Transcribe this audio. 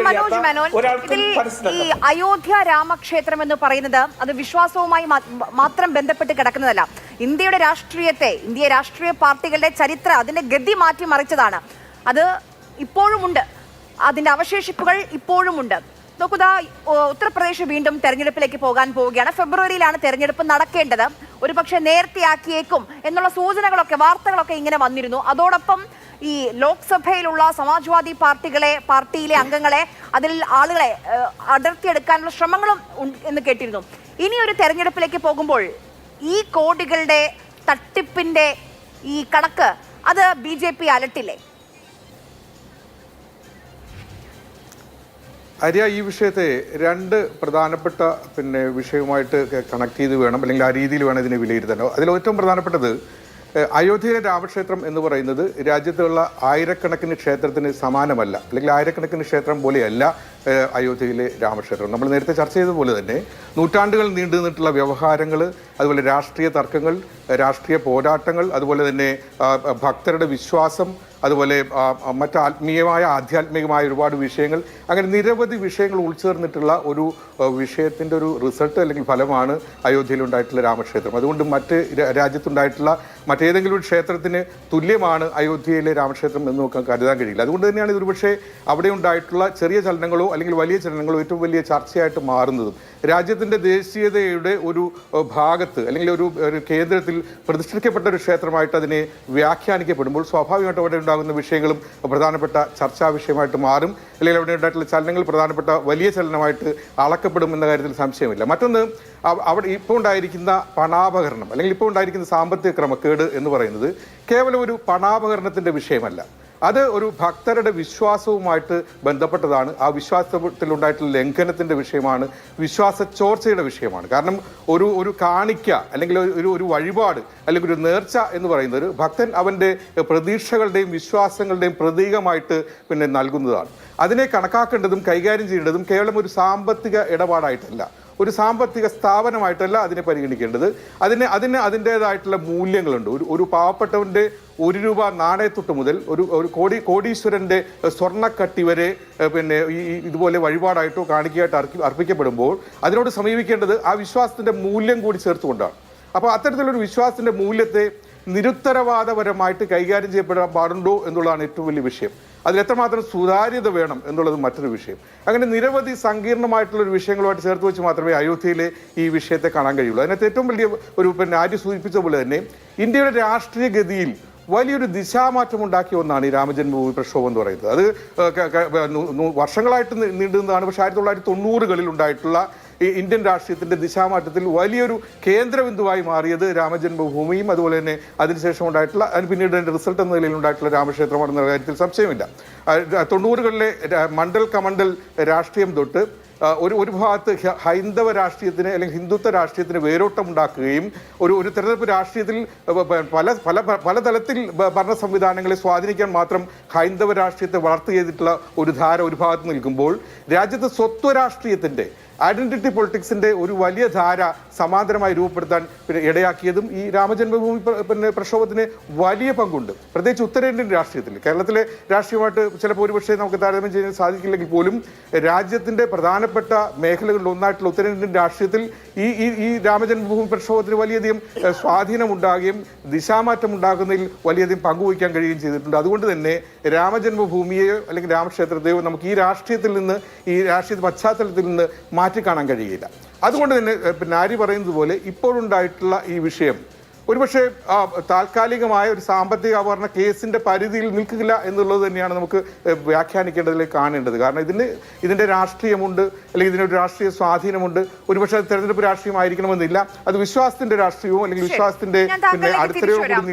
മനോജ് മേനോൻ, ഇതിൽ ഈ അയോധ്യ രാമക്ഷേത്രം എന്ന് പറയുന്നത് അത് വിശ്വാസവുമായി മാത്രം ബന്ധപ്പെട്ട് കിടക്കുന്നതല്ല. ഇന്ത്യയുടെ രാഷ്ട്രീയത്തെ, ഇന്ത്യ രാഷ്ട്രീയ പാർട്ടികളുടെ ചരിത്രം, അതിന്റെ ഗതി മാറ്റി മറിച്ചതാണ്. അത് ഇപ്പോഴുമുണ്ട്, അതിന്റെ അവശേഷിപ്പുകൾ ഇപ്പോഴുമുണ്ട്. നോക്കുക, ഉത്തർപ്രദേശ് വീണ്ടും തെരഞ്ഞെടുപ്പിലേക്ക് പോകാൻ പോവുകയാണ്. ഫെബ്രുവരിയിലാണ് തെരഞ്ഞെടുപ്പ് നടക്കേണ്ടത്. ഒരുപക്ഷെ നേരത്തെയാക്കിയേക്കും എന്നുള്ള സൂചനകളൊക്കെ, വാർത്തകളൊക്കെ ഇങ്ങനെ വന്നിരുന്നു. അതോടൊപ്പം ഈ ലോക്സഭയിലുള്ള സമാജ്വാദി പാർട്ടിയിലെ അംഗങ്ങളെ, അതിൽ ആളുകളെ അടർത്തിയെടുക്കാനുള്ള ശ്രമങ്ങളും എന്ന് കേട്ടിരുന്നു. ഇനി ഒരു തെരഞ്ഞെടുപ്പിലേക്ക് പോകുമ്പോൾ ഈ കോടികളുടെ തട്ടിപ്പിന്റെ ഈ കണക്ക് അത് BJP അലട്ടില്ലേ? ആര്യ, ഈ വിഷയത്തെ രണ്ട് പ്രധാനപ്പെട്ട വിഷയവുമായിട്ട് കണക്ട് ചെയ്ത് വേണം, അല്ലെങ്കിൽ ആ രീതിയിൽ വേണം ഇതിനെ വിലയിരുത്താൻ. അതിൽ ഏറ്റവും പ്രധാനപ്പെട്ടത് അയോധ്യയിലെ രാമക്ഷേത്രം എന്ന് പറയുന്നത് രാജ്യത്തുള്ള ആയിരക്കണക്കിന് ക്ഷേത്രത്തിന് സമാനമല്ല, അല്ലെങ്കിൽ ആയിരക്കണക്കിന് ക്ഷേത്രം പോലെയല്ല അയോധ്യയിലെ രാമക്ഷേത്രം. നമ്മൾ നേരത്തെ ചർച്ച ചെയ്തതുപോലെ തന്നെ നൂറ്റാണ്ടുകൾ നീണ്ടു നിന്നിട്ടുള്ള വ്യവഹാരങ്ങൾ, അതുപോലെ രാഷ്ട്രീയ തർക്കങ്ങൾ, രാഷ്ട്രീയ പോരാട്ടങ്ങൾ, അതുപോലെ തന്നെ ഭക്തരുടെ വിശ്വാസം, അതുപോലെ മറ്റ് ആധ്യാത്മികമായ ഒരുപാട് വിഷയങ്ങൾ, അങ്ങനെ നിരവധി വിഷയങ്ങൾ ഉൾച്ചേർന്നിട്ടുള്ള ഒരു വിഷയത്തിൻ്റെ ഒരു റിസൾട്ട് അല്ലെങ്കിൽ ഫലമാണ് അയോധ്യയിലുണ്ടായിട്ടുള്ള രാമക്ഷേത്രം. അതുകൊണ്ട് മറ്റ് രാജ്യത്തുണ്ടായിട്ടുള്ള മറ്റേതെങ്കിലും ഒരു ക്ഷേത്രത്തിന് തുല്യമാണ് അയോധ്യയിലെ രാമക്ഷേത്രം എന്ന് നമുക്ക് കരുതാൻ കഴിയില്ല. അതുകൊണ്ട് തന്നെയാണ് ഇതൊരു പക്ഷേ അവിടെ ഉണ്ടായിട്ടുള്ള ചെറിയ ചലനങ്ങളോ അല്ലെങ്കിൽ വലിയ ചലനങ്ങളോ ഏറ്റവും വലിയ ചർച്ചയായിട്ട് മാറുന്നതും. രാജ്യത്തിൻ്റെ ദേശീയതയുടെ ഒരു ഭാഗത്ത് അല്ലെങ്കിൽ ഒരു കേന്ദ്രത്തിൽ പ്രതിഷ്ഠിക്കപ്പെട്ട ഒരു ക്ഷേത്രമായിട്ട് അതിനെ വ്യാഖ്യാനിക്കപ്പെടുമ്പോൾ സ്വാഭാവികമായിട്ടും അവിടെ ഉണ്ടാകുന്ന വിഷയങ്ങളും പ്രധാനപ്പെട്ട ചർച്ചാ വിഷയമായിട്ട് മാറും, അല്ലെങ്കിൽ അവിടെ ഉണ്ടായിട്ടുള്ള ചലനങ്ങൾ പ്രധാനപ്പെട്ട വലിയ ചലനമായിട്ട് അളക്കപ്പെടും എന്ന കാര്യത്തിൽ സംശയമില്ല. മറ്റൊന്ന്, അവിടെ ഇപ്പോൾ ഉണ്ടായിരിക്കുന്ന പണാപഹരണം അല്ലെങ്കിൽ ഇപ്പോൾ ഉണ്ടായിരിക്കുന്ന സാമ്പത്തിക ക്രമക്കേട് എന്ന് പറയുന്നത് കേവലം ഒരു പണാപഹരണത്തിൻ്റെ വിഷയമല്ല, അത് ഒരു ഭക്തരുടെ വിശ്വാസവുമായിട്ട് ബന്ധപ്പെട്ടതാണ്. ആ വിശ്വാസത്തിലുണ്ടായിട്ടുള്ള ലംഘനത്തിൻ്റെ വിഷയമാണ്, വിശ്വാസ ചോർച്ചയുടെ വിഷയമാണ്. കാരണം ഒരു കാണിക്ക അല്ലെങ്കിൽ ഒരു വഴിപാട് അല്ലെങ്കിൽ ഒരു നേർച്ച എന്ന് പറയുന്നത് ഒരു ഭക്തൻ അവൻ്റെ പ്രതീക്ഷകളുടെയും വിശ്വാസങ്ങളുടെയും പ്രതീകമായിട്ട് നൽകുന്നതാണ്. അതിനെ കണക്കാക്കേണ്ടതും കൈകാര്യം ചെയ്യേണ്ടതും കേവലം ഒരു സാമ്പത്തിക ഇടപാടായിട്ടല്ല, ഒരു സാമ്പത്തിക സ്ഥാപനമായിട്ടല്ല അതിനെ പരിഗണിക്കേണ്ടത്. അതിൻ്റേതായിട്ടുള്ള മൂല്യങ്ങളുണ്ട്. ഒരു പാവപ്പെട്ടവൻ്റെ ₹1 നാണയത്തൊട്ട് മുതൽ ഒരു കോടീശ്വരൻ്റെ സ്വർണ്ണക്കട്ടി വരെ ഇതുപോലെ വഴിപാടായിട്ടോ കാണിക്കയായിട്ട് അർപ്പിക്കപ്പെടുമ്പോൾ അതിനോട് സമീപിക്കേണ്ടത് ആ വിശ്വാസത്തിൻ്റെ മൂല്യം കൂടി ചേർത്തുകൊണ്ടാണ്. അപ്പോൾ അത്തരത്തിലൊരു വിശ്വാസത്തിൻ്റെ മൂല്യത്തെ നിരുത്തരവാദപരമായിട്ട് കൈകാര്യം ചെയ്യപ്പെടാൻ പാടുണ്ടോ എന്നുള്ളതാണ് ഏറ്റവും വലിയ വിഷയം. അതിലെത്രമാത്രം സുതാര്യത വേണം എന്നുള്ളത് മറ്റൊരു വിഷയം. അങ്ങനെ നിരവധി സങ്കീർണമായിട്ടുള്ളൊരു വിഷയങ്ങളുമായിട്ട് ചേർത്ത് വെച്ച് മാത്രമേ അയോധ്യയിലെ ഈ വിഷയത്തെ കാണാൻ കഴിയുള്ളൂ. അതിനകത്ത് ഏറ്റവും വലിയ ആര്യ സൂചിപ്പിച്ച പോലെ തന്നെ ഇന്ത്യയുടെ രാഷ്ട്രീയ ഗതിയിൽ വലിയൊരു ദിശാമാറ്റം ഉണ്ടാക്കിയ ഒന്നാണ് ഈ രാമജന്മഭൂമി പ്രക്ഷോഭം എന്ന് പറയുന്നത്. അത് വർഷങ്ങളായിട്ട് നീണ്ടുന്നതാണ്. പക്ഷേ 1990കളിൽ ഉണ്ടായിട്ടുള്ള ഈ ഇന്ത്യൻ രാഷ്ട്രീയത്തിൻ്റെ ദിശാമാറ്റത്തിൽ വലിയൊരു കേന്ദ്രബിന്ദുവായി മാറിയത് രാമജന്മഭൂമിയും അതുപോലെ തന്നെ അതിനുശേഷം ഉണ്ടായിട്ടുള്ള പിന്നീട് അതിൻ്റെ റിസൾട്ട് എന്ന നിലയിൽ ഉണ്ടായിട്ടുള്ള രാമക്ഷേത്രമാണെന്ന കാര്യത്തിൽ സംശയമില്ല. 90കളിലെ മണ്ഡൽ കമണ്ഡൽ രാഷ്ട്രീയം തൊട്ട് ഒരു ഭാഗത്ത് ഹൈന്ദവ രാഷ്ട്രീയത്തിന് അല്ലെങ്കിൽ ഹിന്ദുത്വ രാഷ്ട്രീയത്തിന് വേരോട്ടം ഉണ്ടാക്കുകയും ഒരു തെരഞ്ഞെടുപ്പ് രാഷ്ട്രീയത്തിൽ പല തലത്തിൽ ഭരണ സംവിധാനങ്ങളെ സ്വാധീനിക്കാൻ മാത്രം ഹൈന്ദവ രാഷ്ട്രീയത്തെ വളർത്തു ചെയ്തിട്ടുള്ള ഒരു ധാര ഒരു ഭാഗത്ത് നിൽക്കുമ്പോൾ രാജ്യത്ത് സ്വത്വ രാഷ്ട്രീയത്തിൻ്റെ ഐഡന്റിറ്റി പൊളിറ്റിക്സിന്റെ ഒരു വലിയ ധാര സമാന്തരമായി രൂപപ്പെടുത്താൻ ഇടയാക്കിയതും ഈ രാമജന്മഭൂമി പ്രക്ഷോഭത്തിന് വലിയ പങ്കുണ്ട്. പ്രത്യേകിച്ച് ഉത്തരേന്ത്യൻ രാഷ്ട്രീയത്തിൽ. കേരളത്തിലെ രാഷ്ട്രീയമായിട്ട് ചിലപ്പോൾ ഒരുപക്ഷെ നമുക്ക് താരതമ്യം ചെയ്യാൻ സാധിക്കില്ലെങ്കിൽ പോലും രാജ്യത്തിന്റെ പ്രധാനപ്പെട്ട മേഖലകളിൽ ഒന്നായിട്ടുള്ള ഉത്തരേന്ത്യൻ രാഷ്ട്രീയത്തിൽ ഈ രാമജന്മഭൂമി പ്രക്ഷോഭത്തിന് വലിയധികം സ്വാധീനമുണ്ടാകുകയും ദിശാമാറ്റം ഉണ്ടാകുന്നതിൽ വലിയധികം പങ്കുവയ്ക്കാൻ കഴിയുകയും ചെയ്തിട്ടുണ്ട്. അതുകൊണ്ട് തന്നെ രാമജന്മഭൂമിയെയോ അല്ലെങ്കിൽ രാമക്ഷേത്രത്തെയോ നമുക്ക് ഈ രാഷ്ട്രീയത്തിൽ നിന്ന്, ഈ രാഷ്ട്രീയ പശ്ചാത്തലത്തിൽ നിന്ന് മാറ്റിക്കാണാൻ കഴിയില്ല. അതുകൊണ്ട് തന്നെ ആര്യ പറയുന്നത് പോലെ ഇപ്പോഴുണ്ടായിട്ടുള്ള ഈ വിഷയം ഒരുപക്ഷെ താൽക്കാലികമായ ഒരു സാമ്പത്തിക അപകട കേസിന്റെ പരിധിയിൽ നിൽക്കില്ല എന്നുള്ളത് തന്നെയാണ് നമുക്ക് വ്യാഖ്യാനിക്കേണ്ടതിലേക്ക് കാണേണ്ടത്. കാരണം ഇതിന്റെ രാഷ്ട്രീയമുണ്ട്, അല്ലെങ്കിൽ ഇതിനൊരു രാഷ്ട്രീയ സ്വാധീനമുണ്ട്. ഒരുപക്ഷെ തെരഞ്ഞെടുപ്പ് രാഷ്ട്രീയമായിരിക്കണമെന്നില്ല, അത് വിശ്വാസത്തിന്റെ രാഷ്ട്രീയവും അല്ലെങ്കിൽ വിശ്വാസത്തിന്റെ അടിത്തറയോടുകൂടി